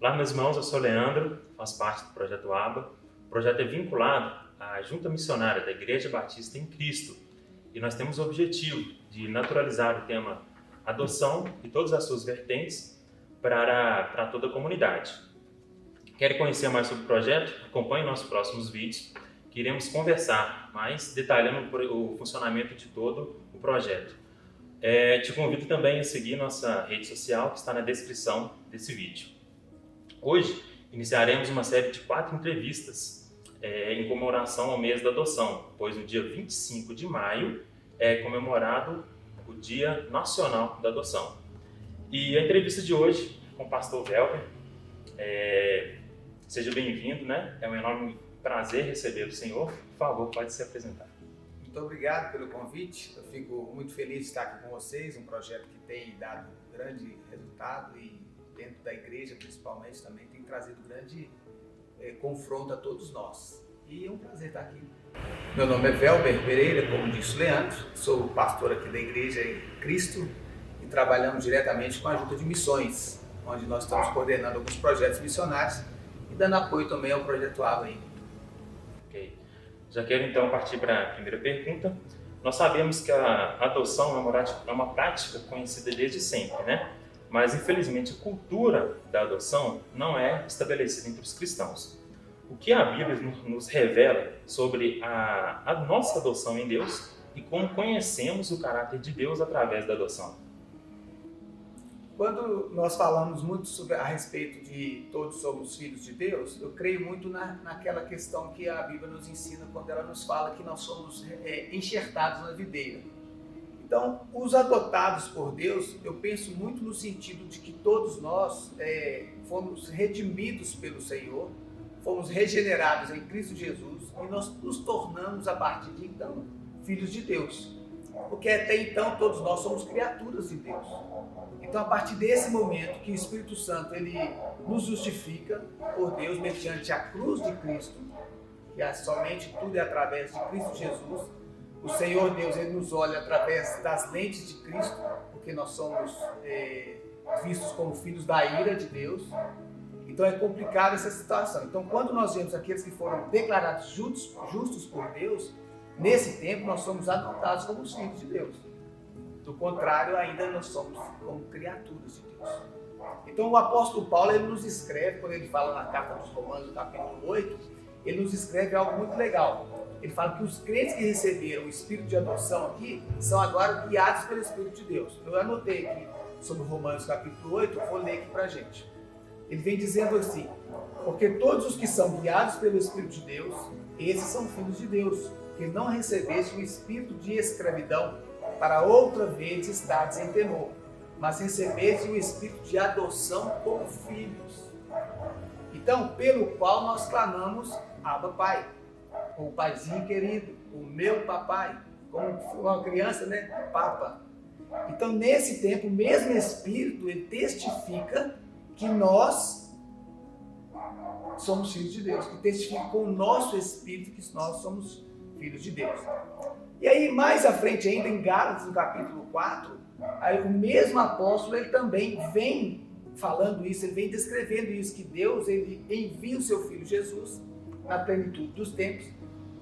Olá, meus irmãos, eu sou o Leandro, faço parte do Projeto ABA. O projeto é vinculado à Junta Missionária da Igreja Batista em Cristo e nós temos o objetivo de naturalizar o tema adoção e todas as suas vertentes para toda a comunidade. Quer conhecer mais sobre o projeto? Acompanhe nossos próximos vídeos, que iremos conversar mais detalhando o funcionamento de todo o projeto. Te convido também a seguir nossa rede social que está na descrição desse vídeo. Hoje iniciaremos uma série de 4 entrevistas em comemoração ao mês da adoção, pois no dia 25 de maio é comemorado o Dia Nacional da Adoção. E a entrevista de hoje com o pastor Welber, seja bem-vindo, né? É um enorme prazer receber o senhor. Por favor, pode se apresentar. Muito obrigado pelo convite. Eu fico muito feliz de estar aqui com vocês, um projeto que tem dado grande resultado e dentro da igreja, principalmente, também tem trazido grande confronto a todos nós. E é um prazer estar aqui. Meu nome é Welber Pereira, como disse o Leandro, sou pastor aqui da Igreja em Cristo e trabalhamos diretamente com a Junta de Missões, onde nós estamos coordenando alguns projetos missionários e dando apoio também ao Projeto ABA. Ok. Já quero então partir para a primeira pergunta. Nós sabemos que a adoção é uma prática conhecida desde sempre, né? Mas infelizmente a cultura da adoção não é estabelecida entre os cristãos. O que a Bíblia nos revela sobre a nossa adoção em Deus e como conhecemos o caráter de Deus através da adoção? Quando nós falamos muito a respeito de todos somos filhos de Deus, eu creio muito naquela questão que a Bíblia nos ensina quando ela nos fala que nós somos enxertados na videira. Então, os adotados por Deus, eu penso muito no sentido de que todos nós fomos redimidos pelo Senhor, fomos regenerados em Cristo Jesus e nós nos tornamos, a partir de então, filhos de Deus. Porque até então todos nós somos criaturas de Deus. Então, a partir desse momento que o Espírito Santo ele nos justifica por Deus mediante a cruz de Cristo, que somente tudo é através de Cristo Jesus, o Senhor Deus ele nos olha através das lentes de Cristo, porque nós somos vistos como filhos da ira de Deus. Então é complicada essa situação. Então, quando nós vemos aqueles que foram declarados justos por Deus, nesse tempo nós somos adotados como os filhos de Deus. Do contrário, ainda nós somos como criaturas de Deus. Então o apóstolo Paulo ele nos escreve, quando ele fala na carta dos Romanos, no capítulo 8, ele nos escreve algo muito legal. Ele fala que os crentes que receberam o Espírito de adoção aqui são agora guiados pelo Espírito de Deus. Eu anotei aqui sobre Romanos capítulo 8, eu vou ler aqui pra gente. Ele vem dizendo assim: porque todos os que são guiados pelo Espírito de Deus, esses são filhos de Deus, que não recebeste o espírito de escravidão, para outra vez estares em temor, mas recebeste o espírito de adoção como filhos. Então, pelo qual nós clamamos, Abba Pai, o paizinho querido, o meu papai, como uma criança, né? Papa. Então, nesse tempo, o mesmo Espírito, ele testifica que nós somos filhos de Deus, que testifica com o nosso Espírito que nós somos filhos de Deus. E aí, mais à frente ainda, em Gálatas, no capítulo 4, aí o mesmo apóstolo, ele também vem falando isso, ele vem descrevendo isso, que Deus ele envia o seu Filho Jesus na plenitude dos tempos,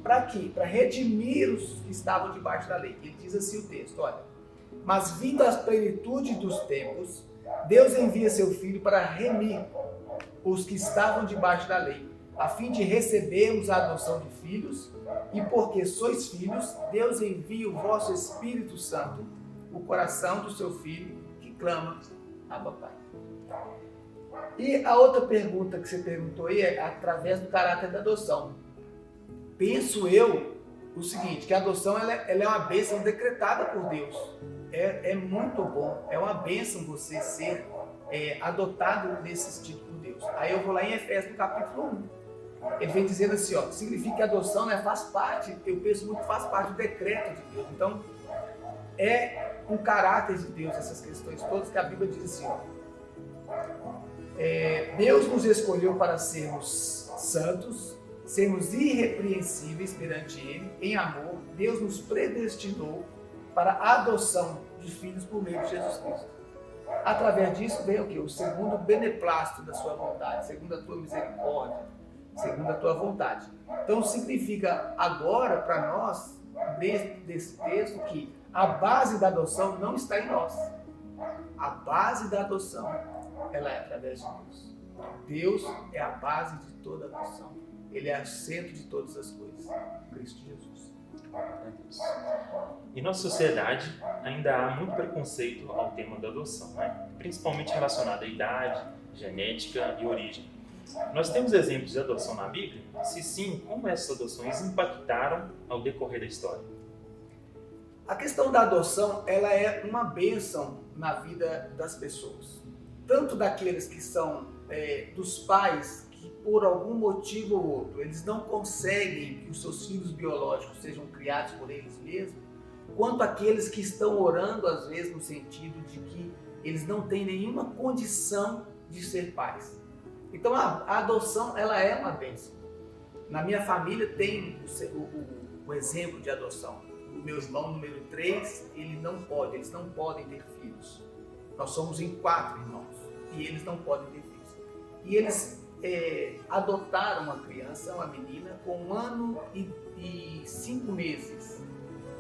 para quê? Para redimir os que estavam debaixo da lei. Ele diz assim o texto, olha: mas vindo a plenitude dos tempos, Deus envia seu Filho para remir os que estavam debaixo da lei, a fim de recebermos a adoção de filhos, e porque sois filhos, Deus envia o vosso Espírito Santo, o coração do seu Filho, que clama, Abba Pai. E a outra pergunta que você perguntou aí é através do caráter da adoção. Penso eu o seguinte, que a adoção ela é uma bênção decretada por Deus. É muito bom, é uma bênção você ser adotado nesse sentido por Deus. Aí eu vou lá em Efésios, no capítulo 1. Ele vem dizendo assim, ó, significa que a adoção faz parte, eu penso muito, faz parte do decreto de Deus. Então, é um caráter de Deus essas questões todas, que a Bíblia diz assim, ó, Deus nos escolheu para sermos santos, sermos irrepreensíveis perante Ele, em amor. Deus nos predestinou para a adoção de filhos por meio de Jesus Cristo. Através disso vem o quê? O segundo beneplácito da sua vontade, segundo a tua misericórdia, segundo a tua vontade. Então significa agora para nós, desse texto, que a base da adoção não está em nós. A base da adoção, ela é através de Deus. Deus é a base de toda adoção. Ele é o centro de todas as coisas. Cristo Jesus. Em nossa sociedade, ainda há muito preconceito ao tema da adoção, né? Principalmente relacionado à idade, genética e origem. Nós temos exemplos de adoção na Bíblia? Se sim, como essas adoções impactaram ao decorrer da história? A questão da adoção, ela é uma bênção na vida das pessoas. Tanto daqueles que são dos pais que por algum motivo ou outro eles não conseguem que os seus filhos biológicos sejam criados por eles mesmos, quanto aqueles que estão orando às vezes no sentido de que eles não têm nenhuma condição de ser pais. Então a adoção, ela é uma bênção. Na minha família tem o exemplo de adoção. O meu irmão número 3, eles não podem ter filhos. Nós somos em 4 irmãos e eles não podem ter filhos. E eles adotaram uma criança, uma menina, com 1 ano e 5 meses.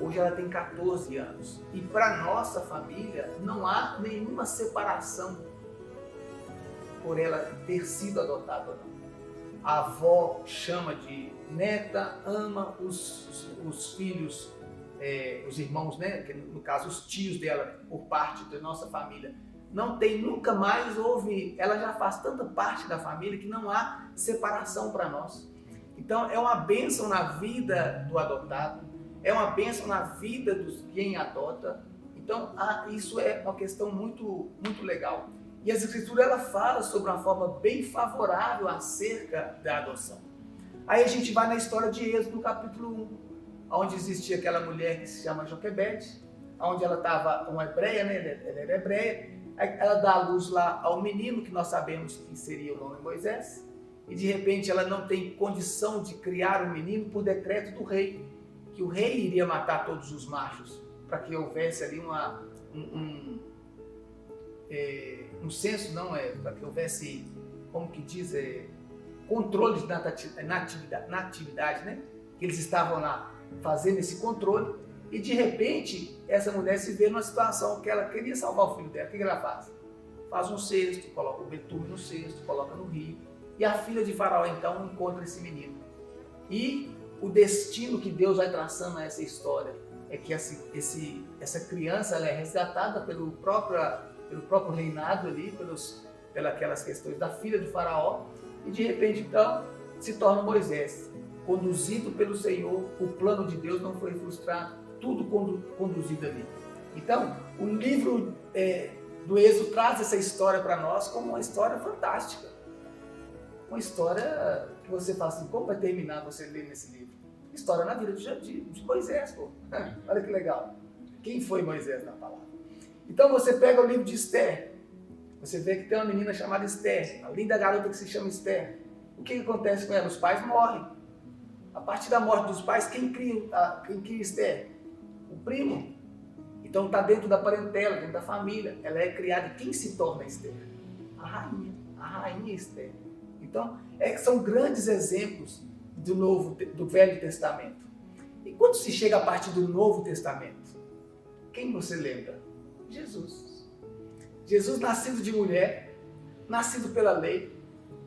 Hoje ela tem 14 anos. E para nossa família não há nenhuma separação por ela ter sido adotada ou não. A avó chama de neta, ama os filhos, os irmãos, né? Que no caso os tios dela, por parte da nossa família. Não tem, nunca mais houve, ela já faz tanta parte da família que não há separação para nós. Então é uma bênção na vida do adotado, é uma bênção na vida de quem adota. Então isso é uma questão muito, muito legal. E a Escritura, ela fala sobre uma forma bem favorável acerca da adoção. Aí a gente vai na história de Êxodo, no capítulo 1, onde existia aquela mulher que se chama Joquebede, onde ela estava uma hebreia, né? Ela era hebreia. Ela dá a luz lá ao menino, que nós sabemos que seria o nome de Moisés, e de repente ela não tem condição de criar o menino por decreto do rei, que o rei iria matar todos os machos, para que houvesse ali um censo, para que houvesse, como que diz, controle de natividade, né? Que eles estavam lá fazendo esse controle. E de repente, essa mulher se vê numa situação que ela queria salvar o filho dela. O que ela faz? Faz um cesto, coloca o betume no cesto, coloca no rio. E a filha de Faraó, então, encontra esse menino. E o destino que Deus vai traçando a essa história é que essa criança ela é resgatada pelo próprio reinado ali, pelas questões da filha de Faraó. E de repente, então, se torna Moisés. Conduzido pelo Senhor, o plano de Deus não foi frustrado. Tudo conduzido ali. Então, o livro do Êxodo traz essa história para nós como uma história fantástica. Uma história que você fala assim, como vai terminar você ler nesse livro? História na vida de Moisés, pô. Olha que legal. Quem foi Moisés na palavra? Então você pega o livro de Esther, você vê que tem uma menina chamada Esther, a linda garota que se chama Esther. O que acontece com ela? Os pais morrem. A partir da morte dos pais, quem cria Esther? O primo. Então está dentro da parentela, dentro da família. Ela é criada. E quem se torna Esther? A rainha Esther. Então, são grandes exemplos do Velho Testamento. E quando se chega a partir do Novo Testamento, quem você lembra? Jesus. Jesus nascido de mulher, nascido pela lei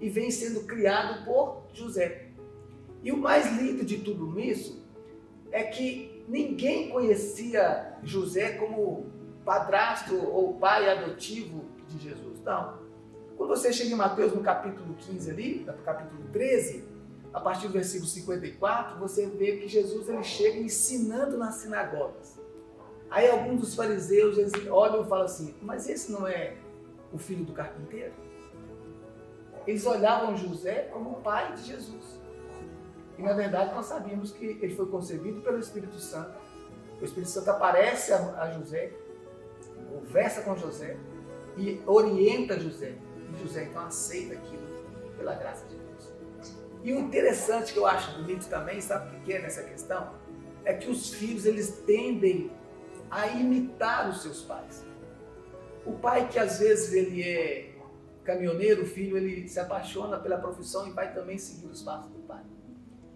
e vem sendo criado por José. E o mais lindo de tudo isso é que ninguém conhecia José como padrasto ou pai adotivo de Jesus. Não. Quando você chega em Mateus no capítulo 15 ali, no capítulo 13, a partir do versículo 54, você vê que Jesus ele chega ensinando nas sinagogas. Aí alguns dos fariseus eles olham e falam assim, mas esse não é o filho do carpinteiro? Eles olhavam José como o pai de Jesus. E na verdade nós sabíamos que ele foi concebido pelo Espírito Santo. O Espírito Santo aparece a José, conversa com José e orienta José. E José então aceita aquilo pela graça de Deus. E o interessante que eu acho bonito também, sabe o que é nessa questão? É que os filhos eles tendem a imitar os seus pais. O pai que às vezes ele é caminhoneiro, o filho ele se apaixona pela profissão e vai também seguir os passos do pai.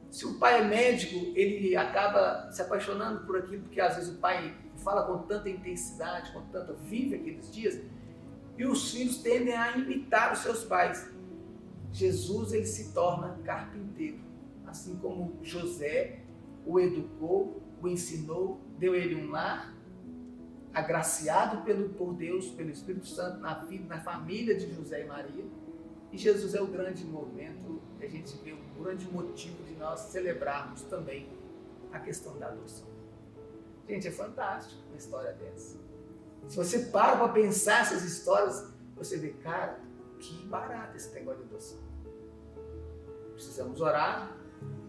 Se o pai é médico, ele acaba se apaixonando por aquilo porque às vezes o pai fala com tanta intensidade, com tanta vive aqueles dias, e os filhos tendem a imitar os seus pais. Jesus ele se torna carpinteiro, assim como José o educou, o ensinou, deu ele um lar, agraciado por Deus, pelo Espírito Santo, na família de José e Maria. E Jesus é o grande momento, a gente vê o grande motivo de nós celebrarmos também a questão da adoção. Gente, é fantástico uma história dessa. Se você para pensar essas histórias, você vê, cara, que barato esse negócio de adoção. Precisamos orar,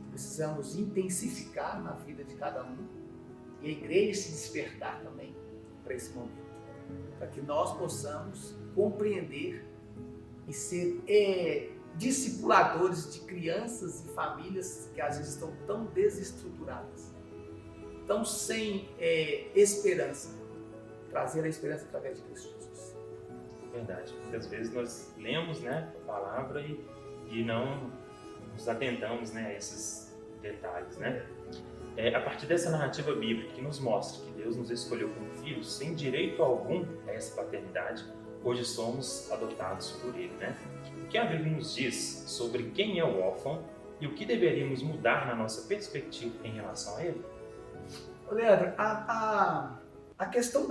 precisamos intensificar na vida de cada um e a igreja se despertar também para esse momento, para que nós possamos compreender e ser discipuladores de crianças e famílias que às vezes estão tão desestruturadas, tão sem esperança, trazer a esperança através de Cristo Jesus. Verdade, muitas vezes nós lemos, né, a palavra e não nos atentamos, né, a esses detalhes, né? A partir dessa narrativa bíblica que nos mostra que Deus nos escolheu como filhos sem direito algum a essa paternidade, hoje somos adotados por Ele, né? O que a Bíblia nos diz sobre quem é o órfão e o que deveríamos mudar na nossa perspectiva em relação a ele? Leandro, a questão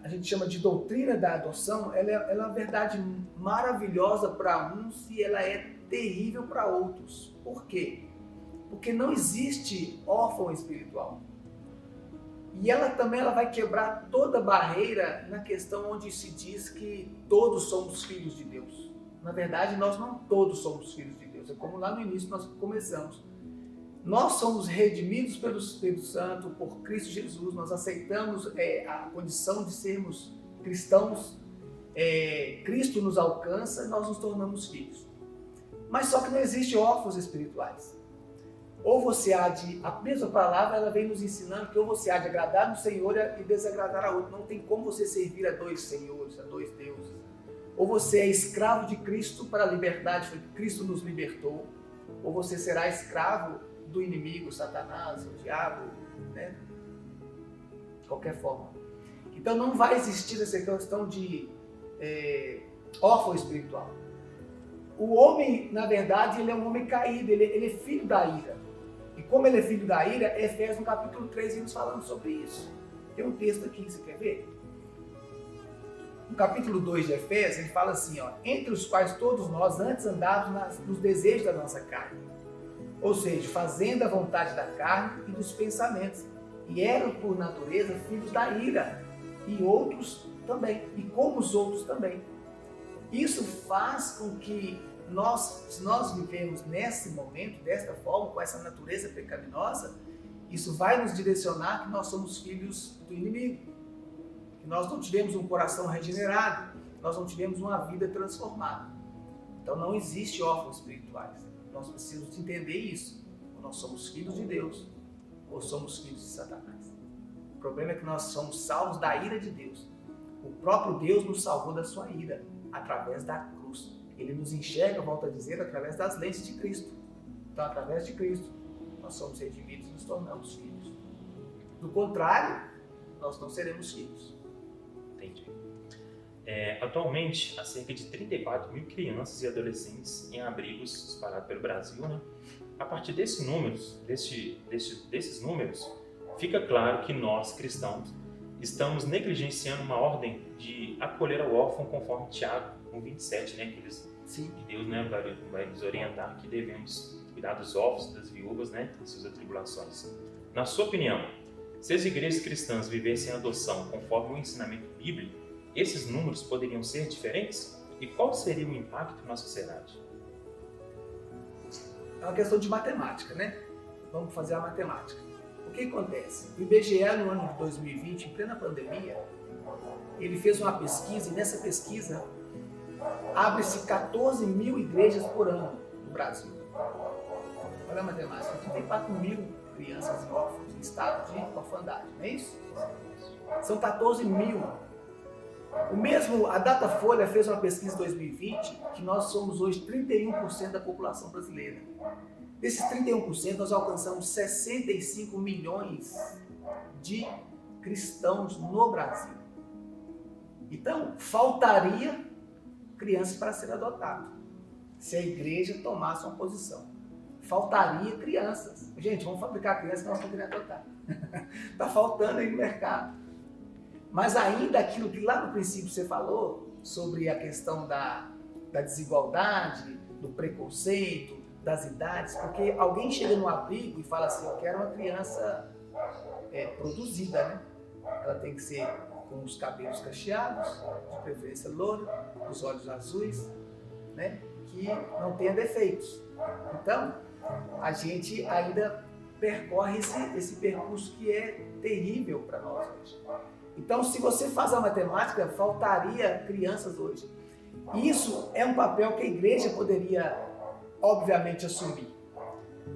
a gente chama de doutrina da adoção, ela é uma verdade maravilhosa para uns e ela é terrível para outros. Por quê? Porque não existe órfão espiritual. E ela também vai quebrar toda barreira na questão onde se diz que todos somos filhos de Deus. Na verdade, nós não todos somos filhos de Deus. É como lá no início nós começamos. Nós somos redimidos pelo Espírito Santo, por Cristo Jesus. Nós aceitamos a condição de sermos cristãos. Cristo nos alcança e nós nos tornamos filhos. Mas só que não existe órfãos espirituais. Ou você há de, a mesma palavra ela vem nos ensinando que ou você há de agradar no Senhor e desagradar a outro. Não tem como você servir a dois senhores, a dois deuses. Ou você é escravo de Cristo para a liberdade, foi Cristo nos libertou. Ou você será escravo do inimigo, Satanás, o diabo, né? De qualquer forma. Então não vai existir essa questão de órfão espiritual. O homem, na verdade, ele é um homem caído, ele é filho da ira. E como ele é filho da ira, Efésios no capítulo 3 nos falando sobre isso. Tem um texto aqui que você quer ver? No capítulo 2 de Efésios, ele fala assim, ó, entre os quais todos nós antes andávamos nos desejos da nossa carne. Ou seja, fazendo a vontade da carne e dos pensamentos. E eram, por natureza, filhos da ira. E outros também. E como os outros também. Isso faz com que se nós vivemos nesse momento, desta forma, com essa natureza pecaminosa, isso vai nos direcionar que nós somos filhos do inimigo. Que nós não tivemos um coração regenerado, nós não tivemos uma vida transformada. Então não existe órfãos espirituais. Nós precisamos entender isso. Ou nós somos filhos de Deus, ou somos filhos de Satanás. O problema é que nós somos salvos da ira de Deus. O próprio Deus nos salvou da sua ira, através da cruz. Ele nos enxerga, volto a dizer, através das lentes de Cristo. Então, através de Cristo, nós somos redimidos e nos tornamos filhos. Do contrário, nós não seremos filhos. Entendi. Atualmente, há cerca de 34 mil crianças e adolescentes em abrigos espalhados pelo Brasil, né? A partir desses números, fica claro que nós, cristãos, estamos negligenciando uma ordem de acolher ao órfão conforme Tiago 1,27, né? Que Deus, né, vai nos orientar que devemos cuidar dos órfãos, das viúvas, né, e suas atribulações. Na sua opinião, se as igrejas cristãs vivessem a adoção conforme o ensinamento bíblico, esses números poderiam ser diferentes? E qual seria o impacto na sociedade? É uma questão de matemática, né? Vamos fazer a matemática. O que acontece? O IBGE, no ano de 2020, em plena pandemia, ele fez uma pesquisa e nessa pesquisa abre-se 14 mil igrejas por ano no Brasil. Olha a matemática, 34 mil crianças e órfãos em estado de orfandade, não é isso? São 14 mil. A Datafolha fez uma pesquisa em 2020 que nós somos hoje 31% da população brasileira. Desses 31%, nós alcançamos 65 milhões de cristãos no Brasil. Então, faltaria crianças para ser adotadas, se a igreja tomasse uma posição. Faltaria crianças. Gente, vamos fabricar crianças que nós vamos querer adotar. Está faltando aí no mercado. Mas ainda aquilo que lá no princípio você falou, sobre a questão da desigualdade, do preconceito, das idades, porque alguém chega no abrigo e fala assim, eu quero uma criança produzida, né? Ela tem que ser com os cabelos cacheados, de preferência louro, os olhos azuis, né? Que não tenha defeitos. Então, a gente ainda percorre esse percurso que é terrível para nós hoje. Então, se você faz a matemática, faltaria crianças hoje. Isso é um papel que a igreja poderia, obviamente, assumir.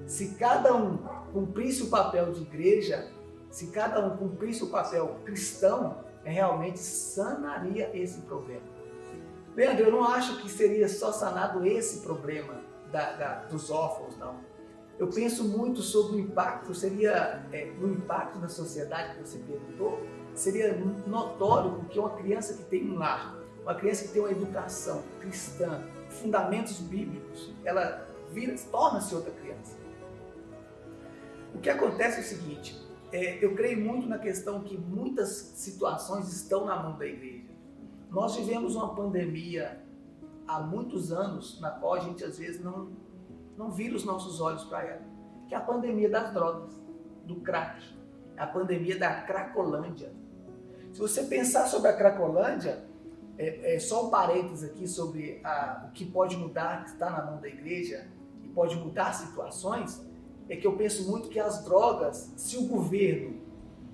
Se cada um cumprisse o papel de igreja, se cada um cumprisse o papel cristão, realmente sanaria esse problema. Leandro, eu não acho que seria só sanado esse problema dos órfãos, não. Eu penso muito sobre o impacto, no impacto na sociedade que você perguntou, seria notório porque uma criança que tem um lar, uma criança que tem uma educação cristã, fundamentos bíblicos, ela torna-se outra criança. O que acontece é o seguinte, eu creio muito na questão que muitas situações estão na mão da igreja. Nós vivemos uma pandemia há muitos anos, na qual a gente às vezes não vira os nossos olhos para ela, que é a pandemia das drogas, do crack, a pandemia da Cracolândia. Se você pensar sobre a Cracolândia, só um parênteses aqui sobre o que pode mudar, que está na mão da igreja, e pode mudar situações, é que eu penso muito que as drogas, se o governo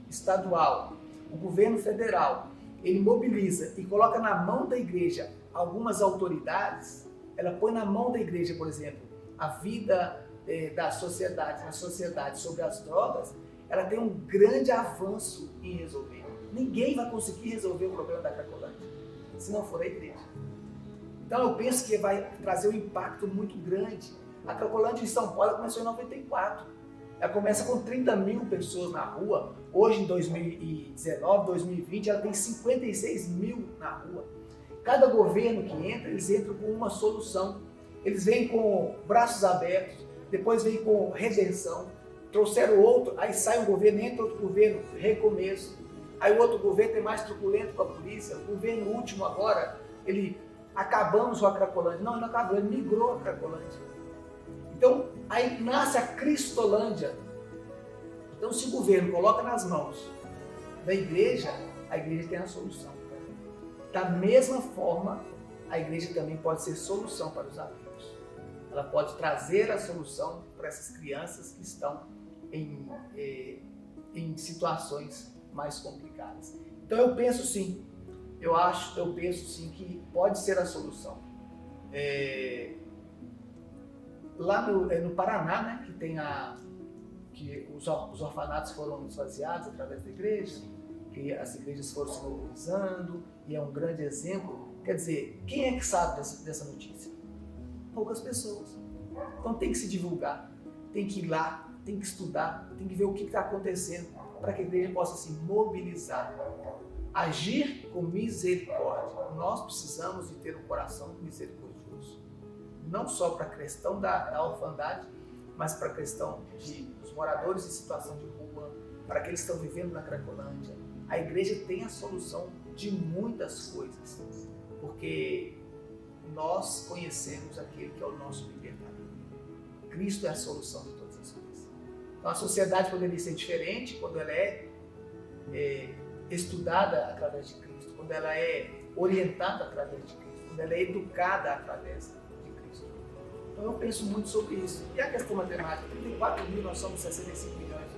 estadual, o governo federal, ele mobiliza e coloca na mão da igreja algumas autoridades, ela põe na mão da igreja, por exemplo, a vida da sociedade, na sociedade sobre as drogas, ela tem um grande avanço em resolver. Ninguém vai conseguir resolver o problema da Cracolândia, se não for a igreja. Então eu penso que vai trazer um impacto muito grande. A Cracolândia em São Paulo começou em 94. Ela começa com 30 mil pessoas na rua. Hoje, em 2019, 2020, ela tem 56 mil na rua. Cada governo que entra, eles entram com uma solução. Eles vêm com braços abertos, depois vêm com redenção. Trouxeram outro, aí sai um governo, entra outro governo, recomeço. Aí o outro governo é mais truculento com a polícia. O governo último agora, acabamos com a Cracolândia. Não, não acabou, ele migrou a Cracolândia. Então, aí nasce a Cristolândia. Então, se o governo coloca nas mãos da igreja, a igreja tem a solução. Da mesma forma, a igreja também pode ser solução para os adultos. Ela pode trazer a solução para essas crianças que estão em situações mais complicadas. Então, eu penso sim, que pode ser a solução. Lá no Paraná, né, que os orfanatos foram esvaziados através da igreja, que as igrejas foram se mobilizando, e é um grande exemplo. Quer dizer, quem é que sabe dessa notícia? Poucas pessoas. Então tem que se divulgar, tem que ir lá, tem que estudar, tem que ver o que está acontecendo, para que a igreja possa se mobilizar, agir com misericórdia. Nós precisamos de ter um coração misericordioso. Não só para a questão da orfandade, mas para a questão dos moradores em situação de rua, para aqueles que estão vivendo na Cracolândia. A igreja tem a solução de muitas coisas, porque nós conhecemos aquele que é o nosso libertador. Cristo é a solução de todas as coisas. Então a sociedade poderia ser diferente quando ela é estudada através de Cristo, quando ela é orientada através de Cristo, quando ela é educada através de Cristo. Então eu penso muito sobre isso. E a questão matemática, 34 mil, nós somos 65 milhões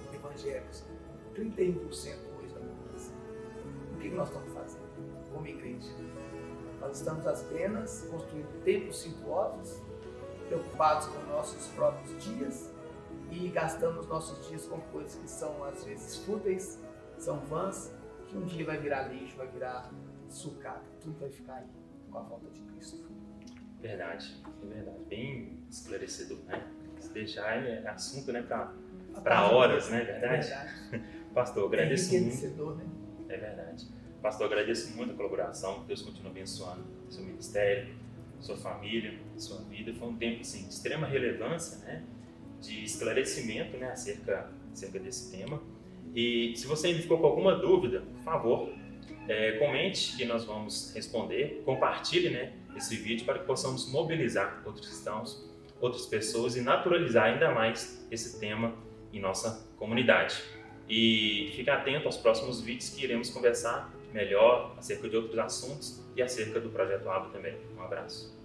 de evangélicos, 31% hoje da população. O que nós estamos fazendo como igreja? Nós estamos apenas construindo templos suntuosos, preocupados com nossos próprios dias e gastamos nossos dias com coisas que são às vezes fúteis, são vãs, que um dia vai virar lixo, vai virar sucata, tudo vai ficar aí com a volta de Cristo. Verdade, é verdade. Bem esclarecedor, né? Se deixar é assunto, né, para horas, né? Verdade? Pastor, agradeço muito. Né? É verdade. Pastor, agradeço muito a colaboração. Deus continue abençoando seu ministério, sua família, sua vida. Foi um tempo assim, de extrema relevância, né? De esclarecimento, né, acerca desse tema. E se você ainda ficou com alguma dúvida, por favor, comente que nós vamos responder. Compartilhe, né, esse vídeo para que possamos mobilizar outros cristãos, outras pessoas e naturalizar ainda mais esse tema em nossa comunidade. E fique atento aos próximos vídeos que iremos conversar melhor acerca de outros assuntos e acerca do Projeto ABA também. Um abraço.